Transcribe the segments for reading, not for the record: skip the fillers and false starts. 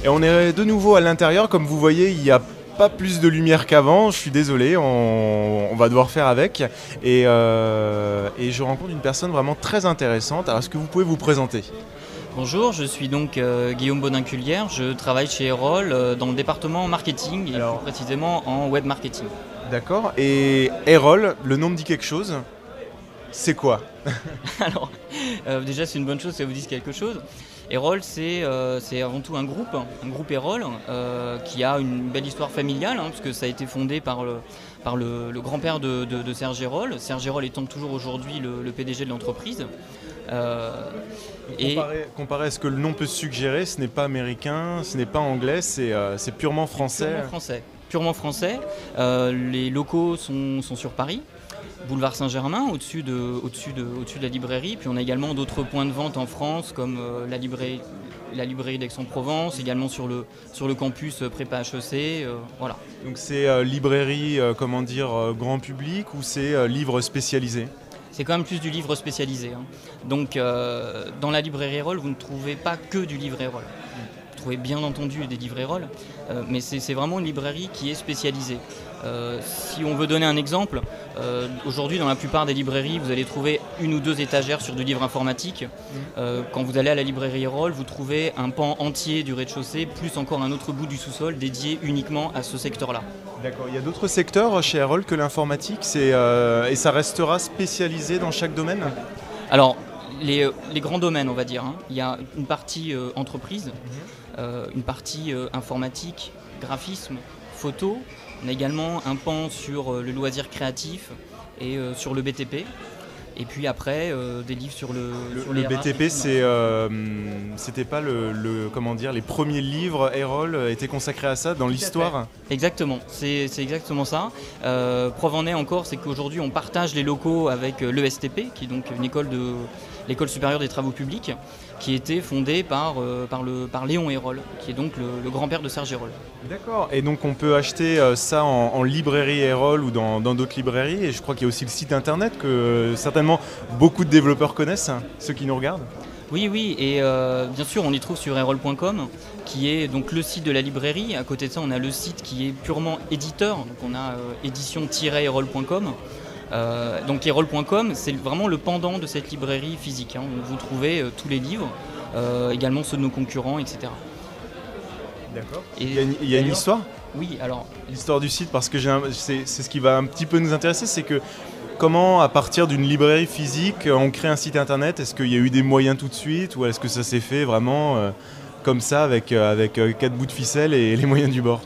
Et on est de nouveau à l'intérieur, comme vous voyez, il n'y a pas plus de lumière qu'avant, je suis désolé, on va devoir faire avec. Et je rencontre une personne vraiment très intéressante. Alors est-ce que vous pouvez vous présenter ? Bonjour, je suis donc Guillaume Baudin-Culière, je travaille chez Erol dans le département marketing et plus précisément en web marketing. D'accord, et Erol, le nom me dit quelque chose. C'est quoi ? Alors, déjà c'est une bonne chose si ça vous dit quelque chose. Erol c'est avant tout un groupe Erol qui a une belle histoire familiale, puisque ça a été fondé par le grand-père de Serge Erol. Serge Erol étant toujours aujourd'hui le PDG de l'entreprise. Comparé à ce que le nom peut suggérer, ce n'est pas américain, ce n'est pas anglais, c'est purement français. Purement français. Les locaux sont sur Paris, boulevard Saint-Germain, au-dessus de la librairie. Puis on a également d'autres points de vente en France, comme la librairie d'Aix-en-Provence, également sur le campus Prépa HEC. Voilà. Donc c'est librairie, grand public, ou c'est livre spécialisé ? C'est quand même plus du livre spécialisé. Donc dans la librairie Erol, vous ne trouvez pas que du livre Erol. Vous trouvez bien entendu des livres Erol, mais c'est vraiment une librairie qui est spécialisée. Si on veut donner un exemple, aujourd'hui dans la plupart des librairies, vous allez trouver une ou deux étagères sur du livre informatique. Quand vous allez à la librairie Erol, vous trouvez un pan entier du rez-de-chaussée, plus encore un autre bout du sous-sol dédié uniquement à ce secteur-là. D'accord, il y a d'autres secteurs chez Erol que l'informatique, et ça restera spécialisé dans chaque domaine ? Alors, les grands domaines, on va dire. Il y a une partie entreprise, une partie informatique, graphisme, photo. On a également un pan sur le loisir créatif et sur le BTP. Et puis après, des livres sur les BTP, c'était pas les premiers livres Erol étaient consacrés à ça dans l'histoire ? Exactement, c'est exactement ça. Preuve en est encore, c'est qu'aujourd'hui on partage les locaux avec l'ESTP, qui est donc l'école supérieure des travaux publics, qui était fondée par Léon Erol, qui est donc le grand-père de Serge Erol. D'accord, et donc on peut acheter ça en librairie Erol ou dans d'autres librairies, et je crois qu'il y a aussi le site internet que certainement beaucoup de développeurs connaissent, ceux qui nous regardent. Oui, et bien sûr on y trouve sur erol.com, qui est donc le site de la librairie. À côté de ça on a le site qui est purement éditeur, donc on a édition-erol.com. Donc erol.com, c'est vraiment le pendant de cette librairie physique, où vous trouvez tous les livres, également ceux de nos concurrents, etc. D'accord. Il y a une histoire ? Oui, alors... L'histoire du site, parce que c'est ce qui va un petit peu nous intéresser, c'est que comment, à partir d'une librairie physique, on crée un site internet ? Est-ce qu'il y a eu des moyens tout de suite, ou est-ce que ça s'est fait vraiment comme ça, avec 4 bouts de ficelle et les moyens du bord ?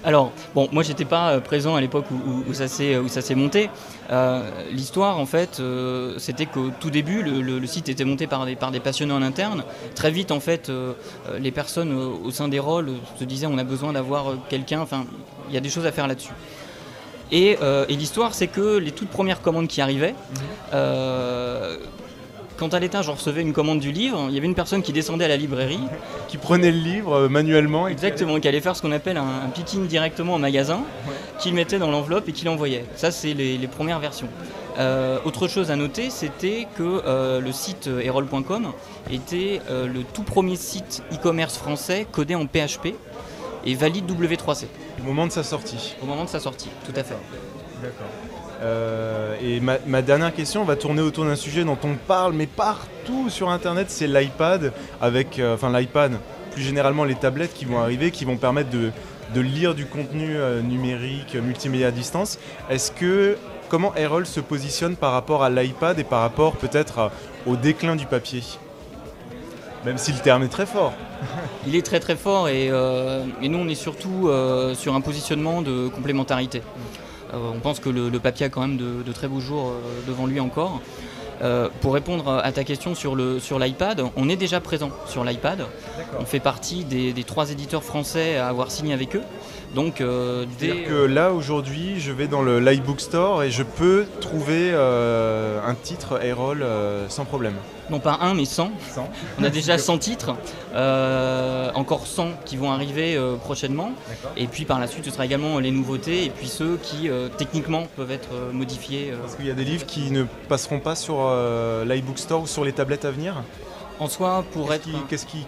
Alors, bon, moi j'étais pas présent à l'époque où ça s'est monté. L'histoire, en fait, c'était qu'au tout début, le site était monté par des passionnés en interne. Très vite, en fait, les personnes au sein d'Erol se disaient on a besoin d'avoir quelqu'un, enfin, il y a des choses à faire là-dessus. Et l'histoire, c'est que les toutes premières commandes qui arrivaient, quand à l'étage on recevait une commande du livre, il y avait une personne qui descendait à la librairie. Qui prenait le livre manuellement. Exactement, qui allait faire ce qu'on appelle un picking directement au magasin, qui le mettait dans l'enveloppe et qui l'envoyait. Ça, c'est les premières versions. Autre chose à noter, c'était que le site erol.com était le tout premier site e-commerce français codé en PHP et valide W3C. Au moment de sa sortie. Au moment de sa sortie, tout à fait. D'accord. Et ma dernière question va tourner autour d'un sujet dont on parle, mais partout sur Internet, c'est l'iPad, l'iPad, plus généralement les tablettes qui vont arriver, qui vont permettre de lire du contenu numérique, multimédia à distance. Comment Erol se positionne par rapport à l'iPad et par rapport peut-être au déclin du papier ? Même si le terme est très fort. Il est très très fort et nous on est surtout sur un positionnement de complémentarité. On pense que le papier a quand même de très beaux jours devant lui encore. Pour répondre à ta question sur l'iPad, on est déjà présent sur l'iPad. D'accord. On fait partie des 3 éditeurs français à avoir signé avec eux. Donc, c'est-à-dire que là, aujourd'hui, je vais dans l'iBook Store et je peux trouver un titre Erol sans problème. Non pas un, mais 100. On a déjà 100 titres, encore 100 qui vont arriver prochainement. D'accord. Et puis par la suite, ce sera également les nouveautés et puis ceux qui techniquement peuvent être modifiés. Parce qu'il y a des livres qui ne passeront pas sur l'iBook Store ou sur les tablettes à venir ? En soi, pour être...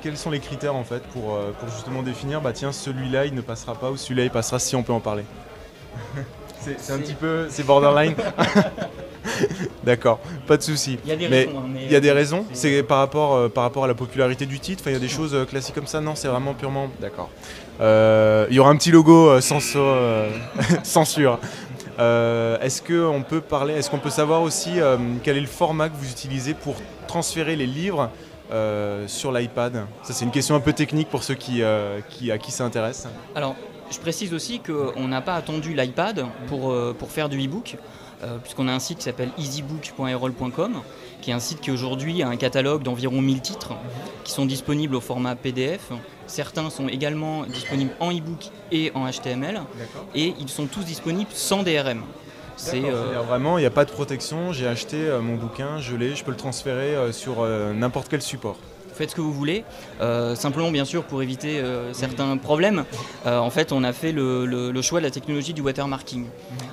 Quels sont les critères en fait pour justement définir, bah tiens, celui-là il ne passera pas ou celui-là il passera, si on peut en parler? C'est un petit peu, c'est borderline. D'accord, pas de souci. Il y a des Mais raisons. Hein, il y a des raisons. C'est par rapport à la popularité du titre. Enfin, il y a des choses classiques comme ça. Non, c'est vraiment purement. D'accord. Il y aura un petit logo censure. Est-ce qu'on peut savoir aussi quel est le format que vous utilisez pour transférer les livres sur l'iPad? Ça, c'est une question un peu technique pour ceux à qui ça intéresse. Alors, je précise aussi qu'on n'a pas attendu l'iPad pour faire du e-book, puisqu'on a un site qui s'appelle easybook.airol.com, qui est un site qui aujourd'hui a un catalogue d'environ 1000 titres qui sont disponibles au format PDF. Certains sont également disponibles en e-book et en HTML. D'accord. Et ils sont tous disponibles sans DRM. C'est-à-dire vraiment, il n'y a pas de protection. J'ai acheté mon bouquin, je peux le transférer sur n'importe quel support. Faites ce que vous voulez, simplement bien sûr pour éviter certains problèmes. En fait, on a fait le choix de la technologie du watermarking.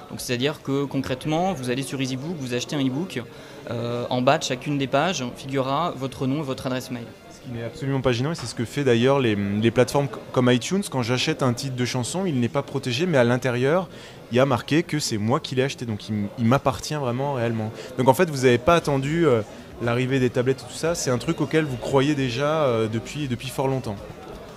Donc c'est-à-dire que concrètement, vous allez sur EasyBook, vous achetez un e-book, en bas de chacune des pages figurera votre nom et votre adresse mail. Ce qui n'est absolument pas gênant, et c'est ce que fait d'ailleurs les plateformes comme iTunes. Quand j'achète un titre de chanson, il n'est pas protégé, mais à l'intérieur, il y a marqué que c'est moi qui l'ai acheté, donc il m'appartient vraiment réellement. Donc en fait, vous n'avez pas attendu l'arrivée des tablettes et tout ça, c'est un truc auquel vous croyez déjà depuis fort longtemps.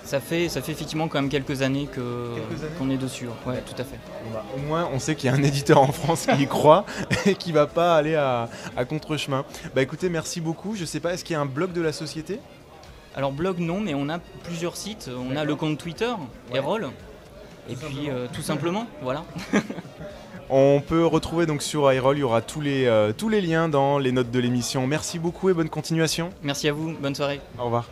Ça fait effectivement quand même quelques années qu'on est dessus. Ouais, tout à fait. Bon bah, au moins, on sait qu'il y a un éditeur en France qui y croit et qui ne va pas aller à contre-chemin. Bah écoutez, merci beaucoup. Je ne sais pas, est-ce qu'il y a un blog de la société? Alors blog non, mais on a plusieurs sites. On a le compte Twitter, Airol, et puis tout simplement, voilà. On peut retrouver donc sur Airol, il y aura tous les liens dans les notes de l'émission. Merci beaucoup et bonne continuation. Merci à vous, bonne soirée. Au revoir.